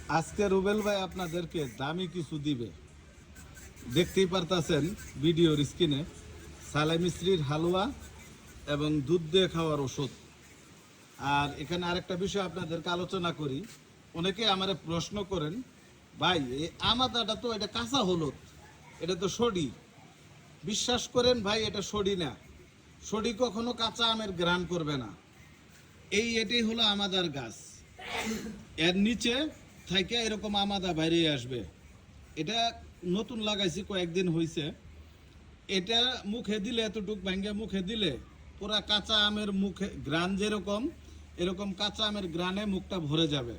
আজকে রুবেল ভাই আপনাদেরকে দামি কিছু দিবে। দেখতেই পারতাছেন ভিডিওর স্ক্রিনে সালে মিস্ত্রির হালুয়া এবং দুধ দিয়ে খাওয়ার ওষুধ। আর এখানে আরেকটা বিষয় আপনাদেরকে আলোচনা করি। অনেকে আমার প্রশ্ন করেন, ভাই এই আমাদাটা তো এটা কাঁচা হলুদ, এটা তো সডি। বিশ্বাস করেন ভাই, এটা সডি না। সডি কখনো কাঁচা আমের গ্রান করবে না। এটাই হলো আমাদার গাছ, এর নিচে থেকে এরকম আমাদা বাইরে আসবে। এটা নতুন লাগাইছি, কয়েকদিন হয়েছে। এটা মুখে দিলে, এতটুক ভাঙ্গে মুখে দিলে পুরা কাঁচা আমের মুখে গ্রান যেরকম, এরকম কাঁচা আমের গ্রানে মুখটা ভরে যাবে।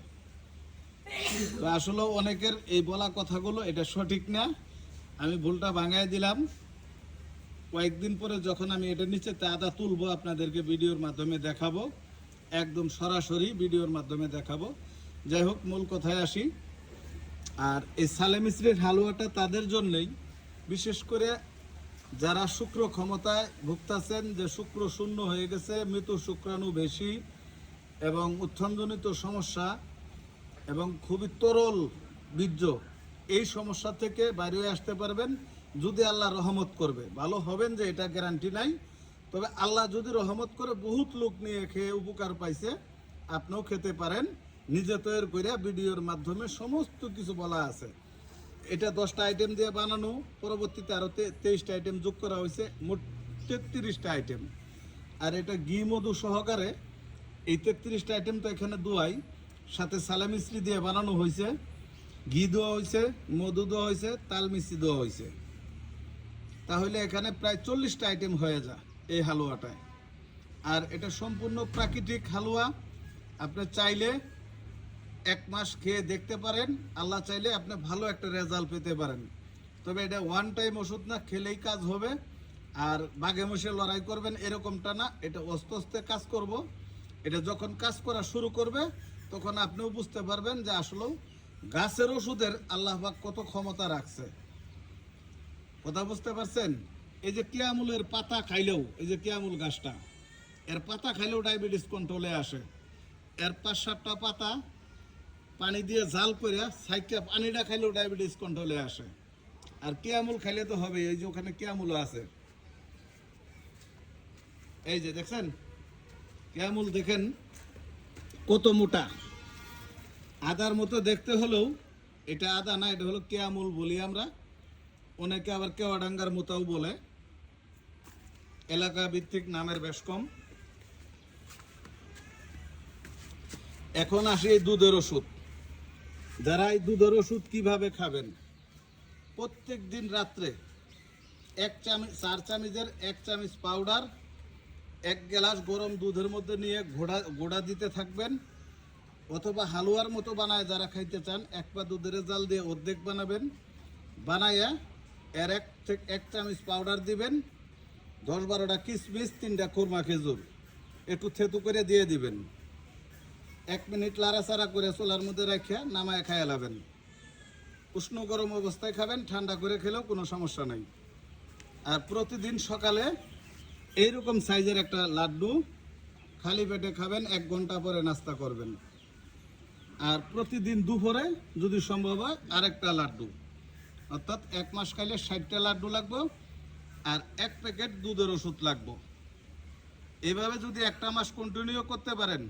তো আসলে অনেকের এই বলা কথাগুলো এটা সঠিক না, আমি ভুলটা ভাঙাই দিলাম। কয়েকদিন পরে যখন আমি এটা নিচে আদা তুলবো আপনাদেরকে ভিডিওর মাধ্যমে দেখাবো, একদম সরাসরি ভিডিওর মাধ্যমে দেখাবো। যাই হোক, মূল কথায় আসি। আর এই সালে মিস্ত্রির হালুয়াটা তাদের জন্যই, বিশেষ করে যারা শুক্র ক্ষমতায় ভুগতাছেন, যে শুক্র শূন্য হয়ে গেছে, মৃত শুক্রাণু বেশি এবং উত্থানজনিত সমস্যা এবং খুবই তরল বীর্য, এই সমস্যা থেকে বাইরে আসতে পারবেন যদি আল্লাহ রহমত করবে। ভালো হবেন যে এটা গ্যারান্টি নাই, তবে আল্লাহ যদি রহমত করে, বহুত লোক নিয়ে খেয়ে উপকার পাইছে, আপনিও খেতে পারেন। নিজে তৈরি করে ভিডিওর মাধ্যমে সমস্ত কিছু বলা আছে। এটা 10টা আইটেম দিয়ে বানানো, পরবর্তীতে আরও 23টা আইটেম যোগ করা হয়েছে, মোট 33টা আইটেম। আর এটা ঘি মধু সহকারে এই 33টা আইটেম তো এখানে দোয়াই, সাথে সালে মিশ্রি দিয়ে বানানো হয়েছে, ঘি দেওয়া হয়েছে, মধু দেওয়া হয়েছে, তাল মিষ্টি দেওয়া হয়েছে। তাহলে এখানে প্রায় 40টা আইটেম হয়ে যায় এই হালুয়াটায়। আর এটা সম্পূর্ণ প্রাকৃতিক হালুয়া। আপনি চাইলে 1 মাস খেয়ে দেখতে পারেন, আল্লাহ চাইলে আপনি ভালো একটা রেজাল্ট পেতে পারেন। তবে এটা ওয়ান টাইম ওষুধ না, খেলেই কাজ হবে। আর বাঘে মশে লড়াই করবেন এরকমটা না, এটা আস্তে আস্তে কাজ করব। এটা যখন কাজ করা শুরু করবে তখন আপনিও বুঝতে পারবেন যে আসলেও গাছের ওষুধের আল্লাহ পাক কত ক্ষমতা রাখছে। কথা বুঝতে পারছেন? এই যে কিয়ামুলের পাতা খাইলেও, এই যে কিয়ামুল গাছটা, এর পাতা খাইলেও ডায়াবেটিস কন্ট্রোলে আসে। এর 5-7টা পাতা পানি দিয়ে জাল করে সাইডটা পানিটা খাইলেও ডায়াবেটিস কন্ট্রোলে আসে। আর কিয়ামুল খাইলে তো হবে, এই যে ওখানে কিয়ামুলও আছে, এই যে দেখছেন কিয়ামুল, দেখেন কত মোটা। আদার মতো দেখতে হলেও এটা আদা না, এটা হলো কিয়ামুল বলি আমরা। অনেকে আবার কেওয়াডাঙ্গার মোতাও বলে, এলাকা ভিত্তিক নামের বেশ কম। এখন আসি এই দুধের ওষুধ। যারা এই দুধের ওষুধ কিভাবে খাবেন, প্রত্যেক দিন রাত্রে 4 চামচের 1 চামচ পাউডার 1 গ্লাস গরম দুধের মধ্যে নিয়ে গোড়া দিতে থাকবেন। অথবা হালুয়ার মতো বানায় যারা খাইতে চান, 1 পা দুধের জাল দিয়ে অর্ধেক বানাবেন, বানাইয়া এর 1 চামচ পাউডার দিবেন, 10-12টা কিশমিশ, 3টা খুরমা খেজুর একটু থেতু করে দিয়ে দিবেন। 1 মিনিট লাড়াচাড়া করে চুলার মধ্যে রেখে নামায় খাইয়া লাবেন। উষ্ণ গরম অবস্থায় খাবেন, ঠান্ডা করে খেলেও কোনো সমস্যা নাই। আর প্রতিদিন সকালে এইরকম সাইজের একটা লাড্ডু খালি পেটে খাবেন, 1 ঘন্টা পরে নাস্তা করবেন। আর প্রতিদিন দুপুরে যদি সম্ভব হয় আরেকটা লাড্ডু, অর্থাৎ 1 মাস খাইলে 60টা লাড্ডু লাগবে। আর 1 প্যাকেট দুধের ওষুধ লাগবে। এইভাবে যদি 1টা মাস কন্টিনিউ করতে পারেন,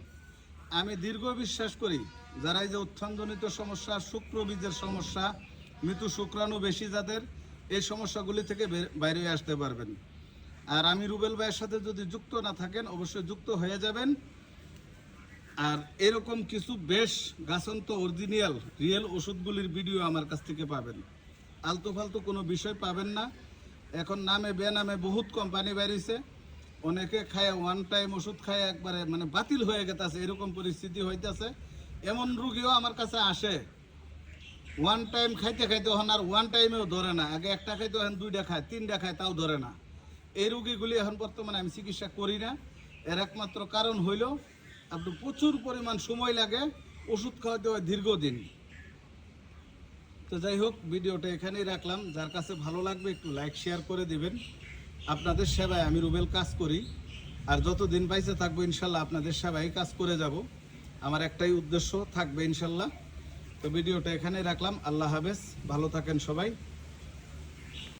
আমি দীর্ঘ বিশ্বাস করি যারা এই যে উত্থানজনিত সমস্যা, শুক্র বীজের সমস্যা, মৃত শুক্রাণু বেশি যাদের, এই সমস্যাগুলি থেকে বাইরে আসতে পারবেন। আর আমি রুবেল ভাইয়ের সাথে যদি যুক্ত না থাকেন, অবশ্যই যুক্ত হয়ে যাবেন। আর এরকম কিছু বেশ গাছন্ত অরিজিনাল রিয়েল ওষুধগুলির ভিডিও আমার কাছ থেকে পাবেন। আলতু ফালতু কোনো বিষয় পাবেন না। এখন নামে বেনামে বহুত কোম্পানি বেরিয়েছে, অনেকে খায় ওয়ান টাইম ওষুধ খায় একবারে মানে বাতিল হয়ে গেছে, এরকম পরিস্থিতি হইতেছে। এমন রুগীও আমার কাছে আসে, ওয়ান টাইম খাইতে খাইতে হন আর ওয়ান টাইমেও ধরে না। আগে 1টা খাইতে হন, 2টা খায়, 3টা খায়, তাও ধরে না। এই রুগীগুলি এখন বর্তমানে আমি চিকিৎসা করি না। এর একমাত্র কারণ হইল আপনি প্রচুর পরিমাণ সময় লাগে, ওষুধ খাওয়াতে হয় দীর্ঘদিন। তো যাই হোক, ভিডিওটা এখানেই রাখলাম। যার কাছে ভালো লাগবে একটু লাইক শেয়ার করে দিবেন। আপনাদের সেবায় আমি রুবেল কাজ করি, আর যতদিন পাইছে থাকবো ইনশাল্লাহ আপনাদের সেবায় কাজ করে যাব। আমার একটাই উদ্দেশ্য থাকবে ইনশাল্লাহ। তো ভিডিওটা এখানেই রাখলাম। আল্লাহ হাফেজ, ভালো থাকেন সবাই।